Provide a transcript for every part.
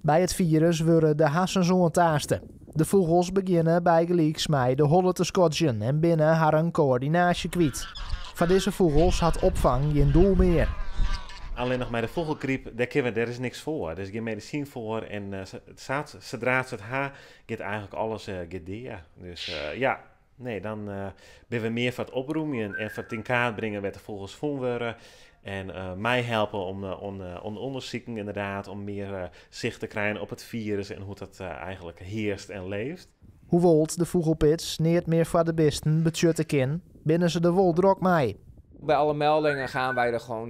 Bij het virus worden de hassen taasten. De vogels beginnen bij gelijks mij de hollen te scotchen en binnen haar een coördinatie kwijt. Van deze vogels had opvang geen doel meer. Alleen nog met de vogelgriep, daar is niks voor. Er is geen medicijn voor en zodra ze het haar, gaat eigenlijk alles dicht. Dus dan ben we meer van het oproemen en van het in kaart brengen wat de vogels worden. En mij helpen om onderzoeken inderdaad, om meer zicht te krijgen op het virus en hoe dat eigenlijk heerst en leeft. Hoewel de vogelpits niet meer voor de besten betjutten kan, binnen ze de wol drok mee. Bij alle meldingen gaan wij er gewoon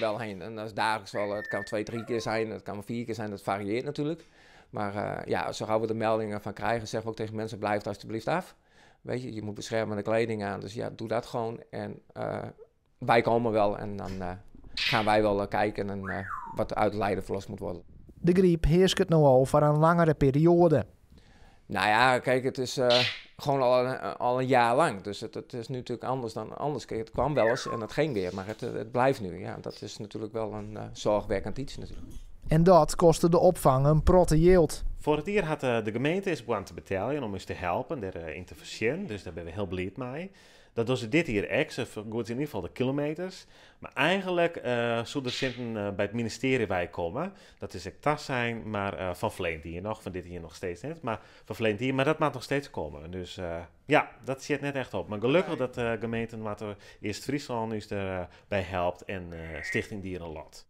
wel heen. En dat is dagelijks wel. Het kan 2, 3 keer zijn, het kan 4 keer zijn, dat varieert natuurlijk. Maar zo gauw we de meldingen van krijgen, zeggen we ook tegen mensen, blijf alsjeblieft af. Weet je, je moet beschermende kleding aan, dus ja, doe dat gewoon. En wij komen wel en dan gaan wij wel kijken en wat uit het lijden verlost moet worden. De griep heerst het nu al voor een langere periode. Nou ja, kijk, het is gewoon al een jaar lang. Dus het is nu natuurlijk anders dan anders. Kijk, het kwam wel eens en het ging weer, maar het blijft nu. Ja, dat is natuurlijk wel een zorgwekkend iets natuurlijk. En dat kostte de opvang een protte yield. Voor het jaar had de gemeente is begonnen te betalen om ons te helpen, daarin te voorzien. Dus daar ben we heel blij mee. Dat doen ze dit jaar extra, vergoedt in ieder geval de kilometers. Maar eigenlijk zouden ze bij het ministerie wij komen. Dat is echt tas zijn, maar van verleden hier nog, van dit hier nog steeds niet. Maar van verleden hier, maar dat mag nog steeds komen. Dus dat zit net echt op. Maar gelukkig dat de gemeente wat er Eerst Friesland is erbij helpt en Stichting Dierenlot.